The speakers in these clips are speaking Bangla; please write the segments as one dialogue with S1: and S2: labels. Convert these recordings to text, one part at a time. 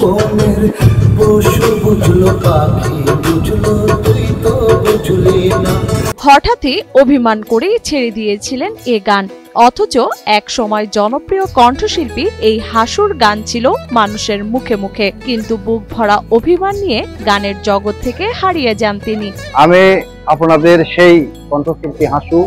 S1: বনের পশু বুঝলো পাখি বুঝলো তুই তো বুঝলি না।
S2: হঠাৎই অভিমান করেই ছেড়ে দিয়েছিলেন এ গান, অথচ এক সময় জনপ্রিয় কণ্ঠশিল্পী এই হাসুর গান ছিল মানুষের মুখে মুখে, কিন্তু বুক ভরা অভিমান নিয়ে গানের জগৎ থেকে হারিয়ে যান তিনি।
S3: আমি আপনাদের সেই কণ্ঠশিল্পী হাসু,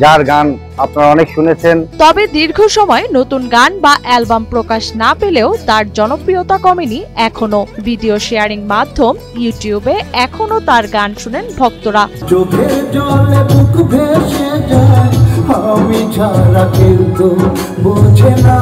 S3: যার গান আপনারা অনেক শুনেছেন।
S2: তবে দীর্ঘ সময় নতুন গান বা অ্যালবাম প্রকাশ না পেলেও তার জনপ্রিয়তা কমেনি এখনো। ভিডিও শেয়ারিং মাধ্যম ইউটিউবে এখনো তার গান শুনেন ভক্তরা।
S1: চোখের জলে বুক ভেসে যায়, আমি ছাড়া কেউ তো বোঝে না।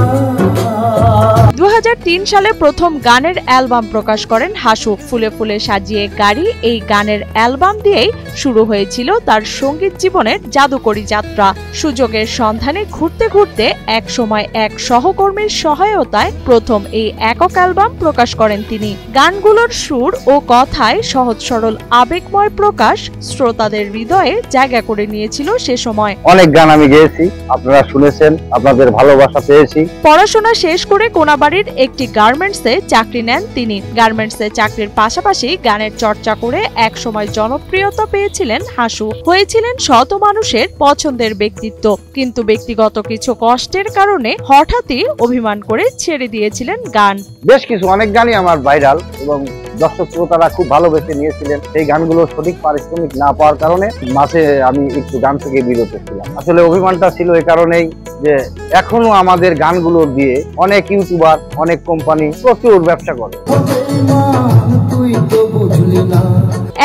S2: 2003 সালে প্রথম গানের অ্যালবাম প্রকাশ করেন হাসু। ফুলে ফুলে সাজিয়ে গাড়ি এই গানের অ্যালবাম দিয়েই শুরু হয়েছিল তার সঙ্গীত জীবনের জাদুকরী যাত্রা। সুযোগের সন্ধানে ঘুরতে ঘুরতে এক সময় এক সহকর্মীর সহায়তায় প্রথম এই একক অ্যালবাম প্রকাশ করেন তিনি। গানগুলোর সুর ও কথায় সহজ সরল আবেগময় প্রকাশ শ্রোতাদের হৃদয়ে জায়গা করে নিয়েছিল সে সময়।
S3: অনেক গান আমি গেয়েছি, আপনারা শুনেছেন, আপনাদের ভালোবাসা পেয়েছি।
S2: পড়াশোনা শেষ করে কোনাবাড়ির একটি গার্মেন্টসে চাকরি নেন তিনি। গার্মেন্টসে চাকরির পাশাপাশি গানের চর্চা করে এক সময় জনপ্রিয়তা পেয়েছিলেন হাসু, হয়েছিলেন শত মানুষের পছন্দের ব্যক্তিত্ব। কিন্তু ব্যক্তিগত কিছু কষ্টের কারণে হঠাৎই অভিমান করে ছেড়ে দিয়েছিলেন গান।
S3: বেশ কিছু অনেক গানই আমার ভাইরাল এবং দর্শক শ্রোতারা খুব ভালোবেসে নিয়েছিলেন। সেই গানগুলো সঠিক পারিশ্রমিক না পাওয়ার কারণে মাঝে আমি একটু গান থেকে বিরত ছিলাম। আসলে অভিমানটা ছিল এই কারণেই যে এখনো আমাদের গানগুলো দিয়ে অনেক ইউটিউবার, অনেক কোম্পানি প্রচুর ব্যবসা করে।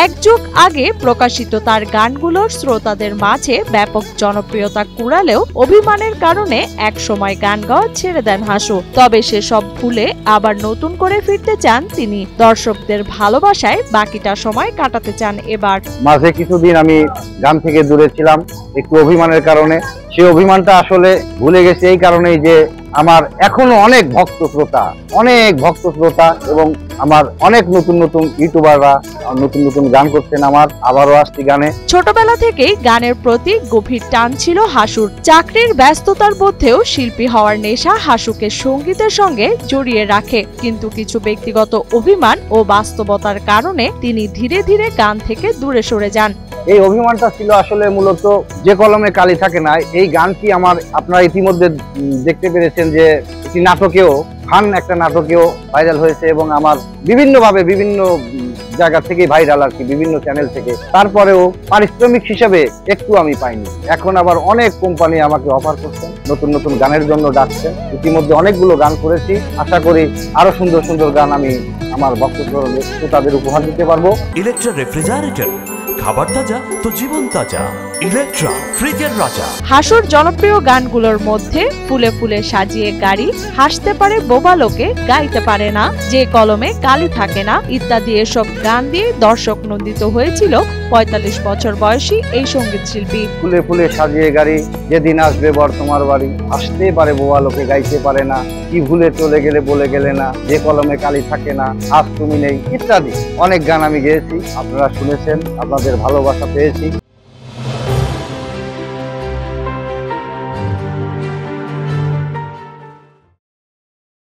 S2: এক যুগ আগে প্রকাশিত তার গানগুলোর শ্রোতাদের মাঝে ব্যাপক জনপ্রিয়তা কুড়ালেও অভিমানের কারণে এক সময় গান গাওয়া ছেড়ে দেন হাসু। তবে সেসব ভুলে আবার নতুন করে ফিরতে চান তিনি। দর্শকদের ভালোবাসায় বাকিটা সময় কাটাতে চান এবার।
S3: মাঝে কিছুদিন আমি গান থেকে দূরে ছিলাম একটু অভিমানের কারণে। সেই অভিমানটা আসলে ভুলে গেছি এই কারণেই যে আমার এখনো অনেক ভক্ত শ্রোতা এবং আমার অনেক নতুন নতুন ইউটিউবাররা নতুন নতুন গান করছেন। আমার আবারও আসছি গানে।
S2: ছোটবেলা থেকেই গানের প্রতি গভীর টান ছিল হাসুর। চাকরির ব্যস্ততার মধ্যেও শিল্পী হওয়ার নেশা হাসুকে সঙ্গীতের সঙ্গে জড়িয়ে রাখে, কিন্তু কিছু ব্যক্তিগত অভিমান ও বাস্তবতার কারণে তিনি ধীরে ধীরে গান থেকে দূরে সরে যান।
S3: এই অভিমানটা ছিল আসলে মূলত যে কলমে কালি থাকে না। এই গানটি আমার আপনারা ইতিমধ্যে দেখতে পেরেছেন যে একটি নাটকেও একটা নাটকেও ভাইরাল হয়েছে এবং আমার বিভিন্নভাবে বিভিন্ন জায়গা থেকে ভাইরাল আর কি, বিভিন্ন চ্যানেল থেকে। তারপরেও পারিশ্রমিক হিসাবে একটু আমি পাইনি। এখন আবার অনেক কোম্পানি আমাকে অফার করছেন, নতুন নতুন গানের জন্য ডাকছেন। ইতিমধ্যে অনেকগুলো গান করেছি, আশা করি আরো সুন্দর সুন্দর গান আমি আমার বক্তব্য শ্রোতাদের উপহার দিতে পারবো।
S4: ইলেকট্রা রেফ্রিজারেটর, খাবার তাজা তো জীবন তাজা। ইলেকট্রা, ফ্রিজের রাজা।
S2: হাসুর জনপ্রিয় গানগুলোর মধ্যে ফুলে ফুলে সাজিয়ে গাড়ি, হাসতে পারে বোবা লোকে, গাইতে পারে না, যে কলমে কালি থাকে না ইত্যাদি এসব গান দিয়ে দর্শক নন্দিত হয়েছিল 45 বছর বয়সী এই সঙ্গীত শিল্পী।
S3: ফুলে ফুলে সাজিয়ে গাড়ি, যেদিন আসবে বর তোমার বাড়ি, আসতে পারে বোবা লোকে, গাইতে পারে না, কি ভুলে চলে গেলে বলে গেলে না, যে কলমে কালি থাকে না, আজ তুমি নেই ইত্যাদি অনেক গান আমি গেয়েছি, আপনারা শুনেছেন, আপনাদের ভালোবাসা পেয়েছি।